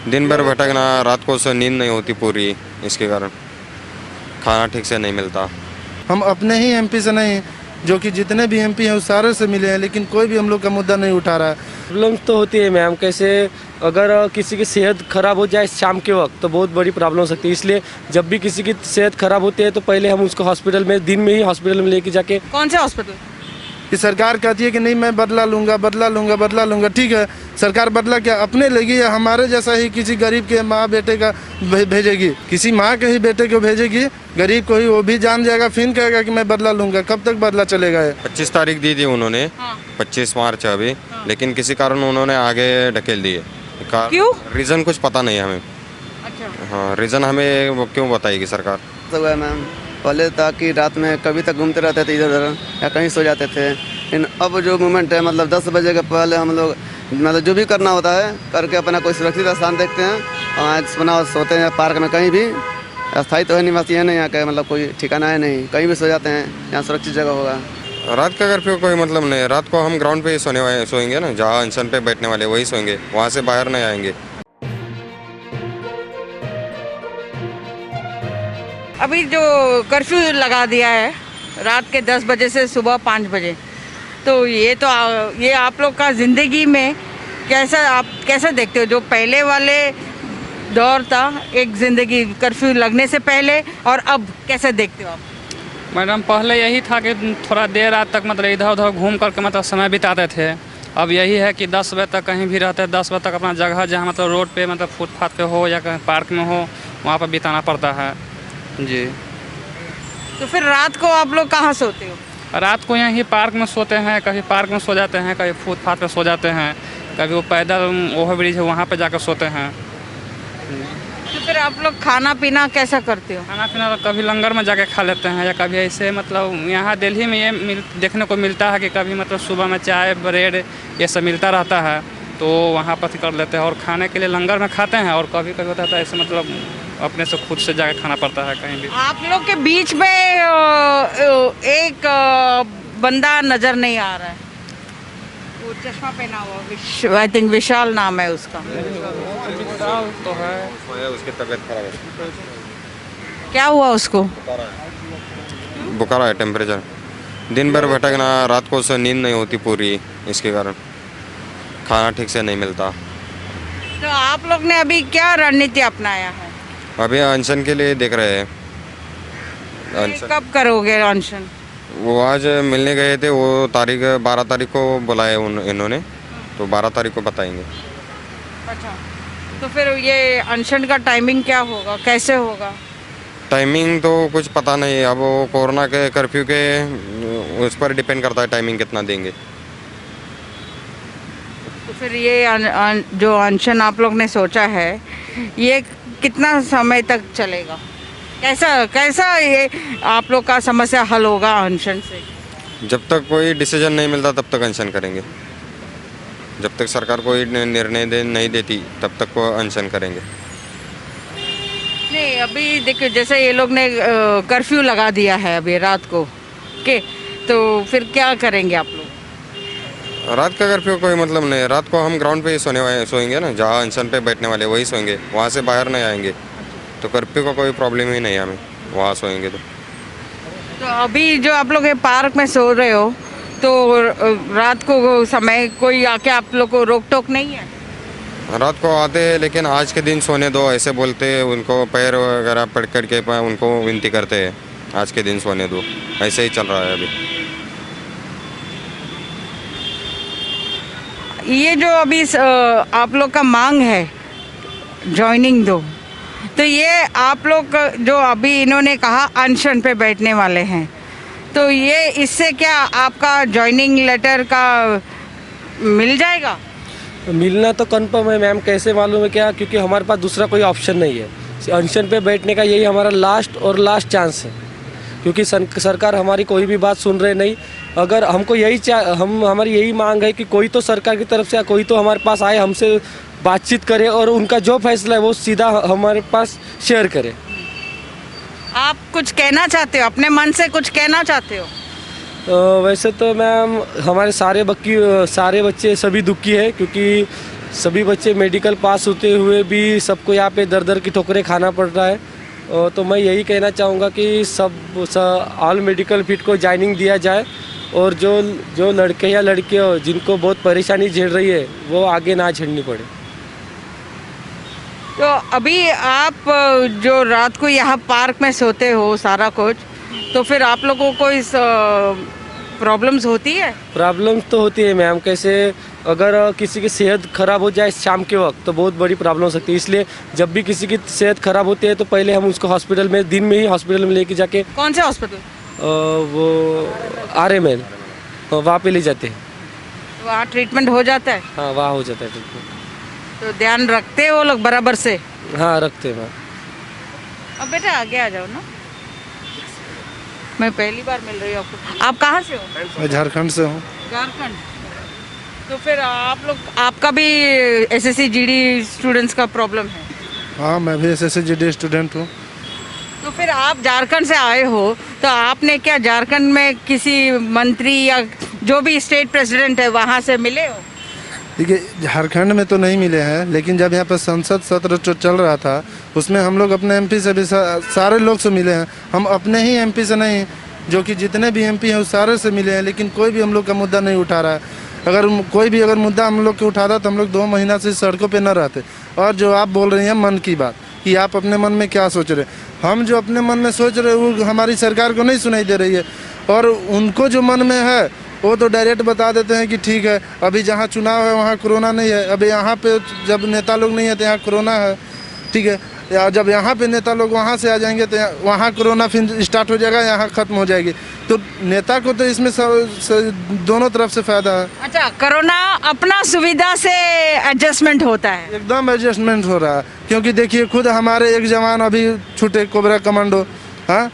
दिन भर भटकना, रात को नींद नहीं होती पूरी, इसके कारण खाना ठीक से नहीं मिलता। हम अपने ही एमपी से नहीं, जो कि जितने भी एमपी हैं उस सारे से मिले हैं, लेकिन कोई भी हम लोग का मुद्दा नहीं उठा रहा है। प्रॉब्लम तो होती है मैम, कैसे अगर किसी की सेहत खराब हो जाए शाम के वक्त तो बहुत बड़ी प्रॉब्लम हो सकती है। इसलिए जब भी किसी की सेहत खराब होती है तो पहले हम उसको हॉस्पिटल में, दिन में ही हॉस्पिटल में लेके जाके। कौन से हॉस्पिटल? कि सरकार कहती है कि नहीं मैं बदला लूंगा बदला लूंगा बदला लूंगा। ठीक है, सरकार बदला क्या अपने लेगी या हमारे जैसा ही किसी गरीब के माँ बेटे का भेजेगी? किसी माँ के ही बेटे को भेजेगी, गरीब को ही, वो भी जान जाएगा फिर कहेगा कि मैं बदला लूंगा। कब तक बदला चलेगा ये? 25 तारीख दी थी उन्होंने, हाँ। 25 मार्च अभी, लेकिन किसी कारण उन्होंने आगे ढकेल दिए। क्यों? रीज़न कुछ पता नहीं हमें। अच्छा। हाँ, रीज़न हमें वो क्यों बताएगी सरकार? तो हुआ मैम, पहले था कि रात में कभी तक घूमते रहते थे इधर उधर या कहीं सो जाते थे, लेकिन अब जो मूवमेंट है मतलब 10 बजे के पहले हम लोग मतलब जो भी करना होता है करके अपना कोई सुरक्षित स्थान देखते हैं और अपना सोते हैं पार्क में। कहीं भी अस्थायी तो है निवासी है नहीं यहाँ के, मतलब कोई ठिकाना है नहीं, कहीं भी सो जाते हैं, यहाँ सुरक्षित जगह होगा। रात का कर्फ्यू कोई मतलब नहीं है। रात को हम ग्राउंड पे ही सोएंगे ना, जहाँ अनशन पे बैठने वाले वही सोएंगे, वहाँ से बाहर नहीं आएंगे। अभी जो कर्फ्यू लगा दिया है रात के 10 बजे से सुबह 5 बजे, तो ये आप लोग का ज़िंदगी में कैसा, आप कैसे देखते हो? जो पहले वाले दौर था, एक ज़िंदगी कर्फ्यू लगने से पहले और अब कैसे देखते हो आप? मैडम पहले यही था कि थोड़ा देर रात तक मतलब इधर उधर घूम करके मतलब समय बिताते थे। अब यही है कि 10 बजे तक कहीं भी रहते, 10 बजे तक अपना जगह जहाँ मतलब रोड पे मतलब फुटपाथ पे हो या कहीं पार्क में हो वहाँ पर बिताना पड़ता है जी। तो फिर रात को आप लोग कहाँ सोते हो? रात को यहीं पार्क में सोते हैं, कभी पार्क में सो जाते हैं, कभी फुटपाथ पे सो जाते हैं, कभी वो पैदल ओवर ब्रिज है वहाँ पे जाकर सोते हैं। तो फिर आप लोग खाना पीना कैसा करते हो? खाना पीना तो कभी लंगर में जाके खा लेते हैं या कभी ऐसे मतलब यहाँ दिल्ली में ये देखने को मिलता है कि कभी मतलब सुबह में चाय ब्रेड ये सब मिलता रहता है, तो वहाँ पर कर लेते हैं और खाने के लिए लंगर में खाते हैं। और कभी कभी होता है ऐसे मतलब अपने से खुद से जाके खाना पड़ता है कहीं भी। आप लोग के बीच में एक बंदा नज़र नहीं आ रहा है, वो चश्मा पहना हुआ, आई थिंक विशाल नाम है उसका। तो है उसकी तबीयत खराब है, क्या हुआ उसको? बुखार है, टेम्परेचर। दिन भर भटकना, रात को नींद नहीं होती पूरी, इसके कारण खाना ठीक से नहीं मिलता। तो आप लोग ने अभी क्या रणनीति अपनाया है? अभी अनशन के लिए देख रहे हैं। कब करोगे अनशन? वो आज मिलने गए थे, वो तारीख 12 तारीख को बुलाए इन्होंने, तो 12 तारीख को बताएंगे। अच्छा, तो फिर ये अनशन का टाइमिंग क्या होगा, कैसे होगा? टाइमिंग तो कुछ पता नहीं है, अब वो कोरोना के कर्फ्यू के उस पर डिपेंड करता है टाइमिंग कितना देंगे। तो फिर ये जो अनशन आप लोग ने सोचा है ये कितना समय तक चलेगा? कैसा ये आप लोग का समस्या हल होगा अनशन से? जब तक कोई डिसीजन नहीं मिलता तब तक अनशन करेंगे। जब तक सरकार कोई निर्णय नहीं देती तब तक वो अनशन करेंगे। नहीं, अभी देखो जैसे ये लोग ने कर्फ्यू लगा दिया है अभी रात को के, तो फिर क्या करेंगे आप लोग? रात का कर्फ्यू कोई मतलब नहीं है। रात को हम ग्राउंड पे ही सोएंगे ना, जहाँ अनशन पे बैठने वाले वही सोएंगे, वहाँ से बाहर नहीं आएंगे। तो कर्फ्यू का कोई प्रॉब्लम ही नहीं है हमें, वहाँ सोएंगे तो अभी जो आप लोग पार्क में सो रहे हो, तो रात को समय कोई आके आप लोग को रोक टोक नहीं है? रात को आते हैं, लेकिन आज के दिन सोने दो ऐसे बोलते हैं, उनको पैर वगैरह पकड़ करके उनको विनती करते हैं, आज के दिन सोने दो। ऐसे ही चल रहा है अभी। ये जो अभी आप लोग का मांग है जॉइनिंग दो, तो ये आप लोग जो अभी इन्होंने कहा अनशन पे बैठने वाले हैं, तो ये इससे क्या आपका जॉइनिंग लेटर का मिल जाएगा? मिलना तो कन्फर्म है मैम, कैसे मालूम है क्या? क्योंकि हमारे पास दूसरा कोई ऑप्शन नहीं है। अनशन पे बैठने का यही हमारा लास्ट चांस है, क्योंकि सरकार हमारी कोई भी बात सुन रहे नहीं। अगर हमको हमारी यही मांग है कि कोई तो सरकार की तरफ से कोई तो हमारे पास आए, हमसे बातचीत करे और उनका जो फैसला है वो सीधा हमारे पास शेयर करे। आप कुछ कहना चाहते हो, अपने मन से कुछ कहना चाहते हो? वैसे तो मैम हमारे सारे बच्चे सभी दुखी है, क्योंकि सभी बच्चे मेडिकल पास होते हुए भी सबको यहाँ पे दर दर की ठोकरें खाना पड़ रहा है। तो मैं यही कहना चाहूँगा कि ऑल मेडिकल फिट को ज्वाइनिंग दिया जाए और जो लड़के या लड़कियाँ जिनको बहुत परेशानी झेल रही है वो आगे ना झेलनी पड़े। तो अभी आप जो रात को यहाँ पार्क में सोते हो सारा कुछ, तो फिर आप लोगों को इस प्रॉब्लम्स होती है? प्रॉब्लम्स तो होती है मैम। कैसे अगर किसी की सेहत ख़राब हो जाए शाम के वक्त तो बहुत बड़ी प्रॉब्लम हो सकती है। इसलिए जब भी किसी की सेहत ख़राब होती है तो पहले हम उसको हॉस्पिटल में दिन में ही हॉस्पिटल में लेके जाके कौन से हॉस्पिटल? वो RML वहाँ पे ले जाते हैं। वहाँ ट्रीटमेंट हो जाता है? हाँ वहाँ हो जाता है ट्रीटमेंट। तो ध्यान रखते हो लोग बराबर से? हाँ रखते हैं मैम। अब बेटा आगे आ जाओ ना, मैं पहली बार मिल रही हूँ आपको। आप कहाँ से हो? मैं झारखंड से हूँ। झारखंड। तो फिर आपका भी SSC GD स्टूडेंट्स का प्रॉब्लम है? हाँ मैं भी SSC GD स्टूडेंट हूँ। तो फिर आप झारखंड से आए हो तो आपने क्या झारखंड में किसी मंत्री या जो भी स्टेट प्रेसिडेंट है वहाँ से मिले हो? देखिए झारखंड में तो नहीं मिले हैं, लेकिन जब यहाँ पर संसद सत्र जो चल रहा था उसमें हम लोग अपने MP से भी सारे लोग से मिले हैं। हम अपने ही MP से नहीं, जो कि जितने भी MP हैं उस सारे से मिले हैं, लेकिन कोई भी हम लोग का मुद्दा नहीं उठा रहा है। अगर कोई भी अगर मुद्दा हम लोग के उठाता तो हम लोग 2 महीना से सड़कों पे न रहते। और जो आप बोल रही हैं मन की बात कि आप अपने मन में क्या सोच रहे, हम जो अपने मन में सोच रहे वो हमारी सरकार को नहीं सुनाई दे रही है। और उनको जो मन में है वो तो डायरेक्ट बता देते हैं कि ठीक है अभी जहाँ चुनाव है वहाँ कोरोना नहीं है, अभी यहाँ पे जब नेता लोग नहीं है तो यहाँ कोरोना है, ठीक है। या जब यहाँ पे नेता लोग वहाँ से आ जाएंगे तो वहाँ कोरोना फिर स्टार्ट हो जाएगा, यहाँ ख़त्म हो जाएगी। तो नेता को तो इसमें दोनों तरफ से फ़ायदा है। अच्छा, कोरोना अपना सुविधा से एडजस्टमेंट होता है? एकदम एडजस्टमेंट हो रहा है, क्योंकि देखिए खुद हमारे एक जवान अभी छूटे, कोबरा कमांडो। हाँ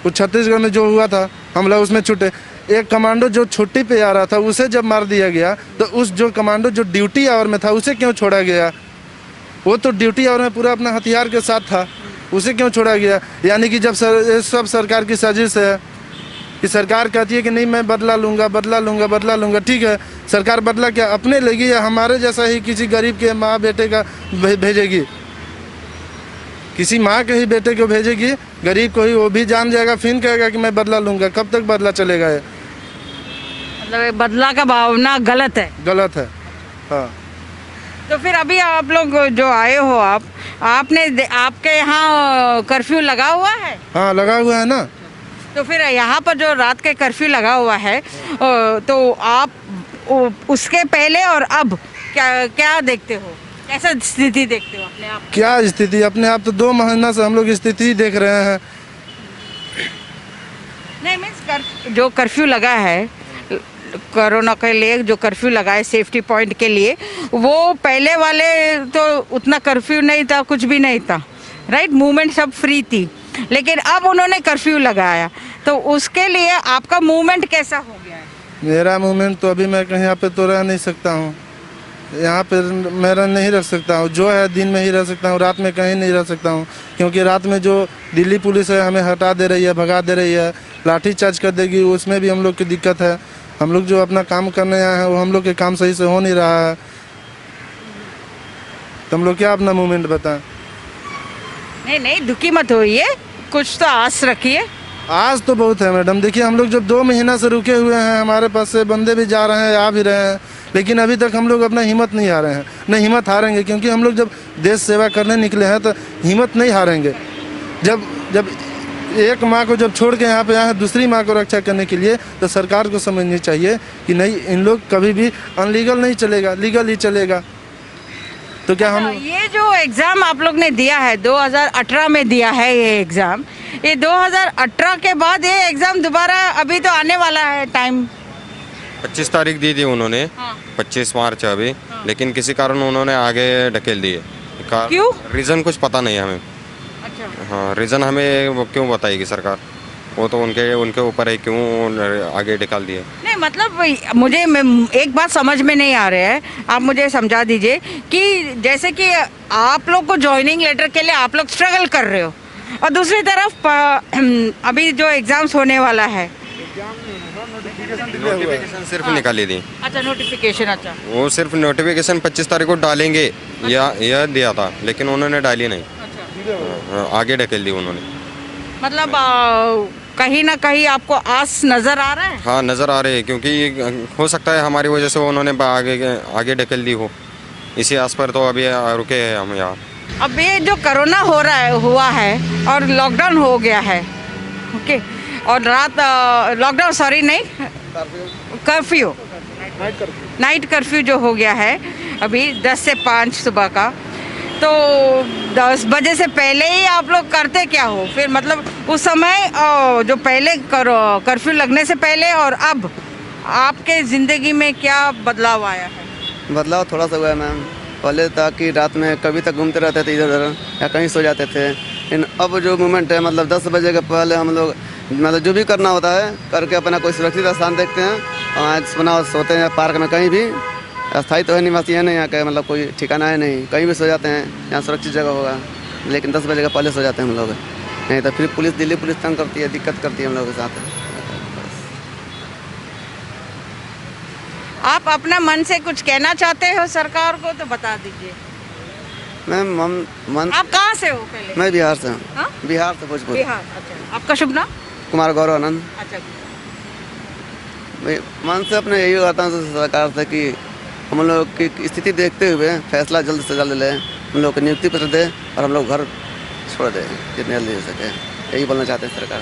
वो छत्तीसगढ़ में जो हुआ था हमला उसमें छूटे। एक कमांडो जो छुट्टी पे आ रहा था उसे जब मार दिया गया तो उस जो कमांडो जो ड्यूटी आवर में था उसे क्यों छोड़ा गया? वो तो ड्यूटी आवर में पूरा अपना हथियार के साथ था, उसे क्यों छोड़ा गया? यानी कि जब ये सब सरकार की साजिश है कि सरकार कहती है कि नहीं मैं बदला लूँगा बदला लूँगा बदला लूँगा, ठीक है। सरकार बदला क्या अपने लेगी या हमारे जैसा ही किसी गरीब के माँ बेटे का भेजेगी? किसी माँ के ही बेटे को भेजेगी, गरीब को ही, वो भी जान जाएगा फिर कहेगा कि मैं बदला लूँगा। कब तक बदला चलेगा? ये मतलब बदला का भावना गलत है? गलत है, हाँ। तो फिर अभी आप लोग जो आए हो आपके यहाँ कर्फ्यू लगा हुआ है? हाँ लगा हुआ है ना। तो फिर यहाँ पर जो रात के कर्फ्यू लगा हुआ है तो आप उसके पहले और अब क्या देखते हो? कैसा स्थिति देखते हो अपने आप? क्या स्थिति? अपने आप तो 2 महीना से हम लोग स्थिति देख रहे हैं। नहीं मीन्स जो कर्फ्यू लगा है कोरोना के लिए, जो कर्फ्यू लगा है सेफ्टी पॉइंट के लिए, वो पहले वाले तो उतना कर्फ्यू नहीं था, कुछ भी नहीं था, राइट? मूवमेंट सब फ्री थी, लेकिन अब उन्होंने कर्फ्यू लगाया तो उसके लिए आपका मूवमेंट कैसा हो गया है? मेरा मूवमेंट तो अभी मैं कहीं यहाँ पे तो रह नहीं सकता हूँ, यहाँ पे मैं नहीं रह सकता हूँ। जो है दिन में ही रह सकता हूँ, रात में कहीं नहीं रह सकता हूँ, क्योंकि रात में जो दिल्ली पुलिस है हमें हटा दे रही है, भगा दे रही है, लाठी चार्ज कर देगी, उसमें भी हम लोग की दिक्कत है। हम लोग जो अपना काम करने आए हैं वो हम लोग के काम सही से हो नहीं रहा है, तो हम लोग क्या अपना मूवमेंट बताएं? नहीं दुखी मत होइए, कुछ तो आस रखिए। आज तो बहुत है मैडम। देखिए हम लोग जब 2 महीना से रुके हुए हैं, हमारे पास से बंदे भी जा रहे हैं, आ भी रहे हैं, लेकिन अभी तक हम लोग अपना हिम्मत नहीं हारे हैं, न हिम्मत हारेंगे, क्योंकि हम लोग जब देश सेवा करने निकले हैं तो हिम्मत नहीं हारेंगे। जब एक माँ को जब छोड़ के यहाँ पे आए हैं दूसरी माँ को रक्षा करने के लिए, तो सरकार को समझनी चाहिए कि नहीं, इन लोग कभी भी अनलीगल नहीं चलेगा, लीगल ही चलेगा। तो क्या हम ये जो एग्ज़ाम आप लोग ने दिया है 2018 में दिया है ये एग्ज़ाम, ये 2018 के बाद ये एग्ज़ाम दोबारा अभी तो आने वाला है टाइम? 25 तारीख दी थी उन्होंने, हाँ। 25 मार्च अभी, हाँ। लेकिन किसी कारण उन्होंने आगे ढकेल दिए। क्यों? रीज़न कुछ पता नहीं है हमें। अच्छा। हाँ रीज़न हमें वो क्यों बताएगी सरकार, वो तो उनके ऊपर है, क्यों आगे निकाल दिए। नहीं मतलब मुझे एक बात समझ में नहीं आ रहा है, आप मुझे समझा दीजिए कि जैसे कि आप लोग को जॉइनिंग लेटर के लिए आप लोग स्ट्रगल कर रहे हो और दूसरी तरफ अभी जो एग्ज़ाम्स होने वाला है नोटिफिकेशन सिर्फ निकाली थी, अच्छा नोटिफिकेशन, अच्छा वो सिर्फ नोटिफिकेशन 25 तारीख को डालेंगे या यह दिया था, लेकिन उन्होंने डाली नहीं, आगे ढकेल दी उन्होंने। मतलब कहीं ना कहीं आपको आस नजर आ रहा है। हाँ नज़र आ रही है, क्योंकि ये हो सकता है हमारी वजह से उन्होंने आगे ढकेल दी हो, इसी आस पर तो अभी रुके हैं हम यहाँ। अब ये जो कोरोना हुआ है और लॉकडाउन हो गया है, ओके, और रात लॉकडाउन सॉरी नहीं, कर्फ्यू, नाइट कर्फ्यू जो हो गया है अभी 10 से 5 सुबह का, तो 10 बजे से पहले ही आप लोग करते क्या हो फिर? मतलब उस समय जो पहले कर्फ्यू लगने से पहले और अब आपके ज़िंदगी में क्या बदलाव आया है? बदलाव थोड़ा सा हुआ है मैम। पहले था कि रात में कभी तक घूमते रहते थे इधर उधर या कहीं सो जाते थे, लेकिन अब जो मोमेंट है मतलब 10 बजे के पहले हम लोग मतलब जो भी करना होता है करके अपना कोई सुरक्षित स्थान देखते हैं और अपना सोते हैं पार्क में, कहीं भी अस्थायी तो है निवासी है नहीं यहाँ के, मतलब कोई ठिकाना है नहीं, कहीं भी सो जाते हैं, यहाँ सुरक्षित जगह होगा, लेकिन 10 बजे के पहले सो जाते हैं हम लोग, नहीं तो फिर पुलिस, दिल्ली पुलिस तंग करती है, दिक्कत करती है हम लोग के साथ। आप अपना मन से कुछ कहना चाहते हो सरकार को तो बता दीजिए। मैम हम मन, आप कहाँ से हो पहले? मैं बिहार से हूँ। हाँ? बिहार से भोजपुर। बिहार, अच्छा। आपका शुभ नाम? कुमार गौरव आनंद। अच्छा। मैं मन से अपने यही कहता हूँ सरकार से कि हम लोग की स्थिति देखते हुए फैसला जल्द से जल्द लें, हम लोग को नियुक्ति पत्र दे और हम लोग घर छोड़ दें जितने जल्दी हो सके, यही बोलना चाहते हैं सरकार।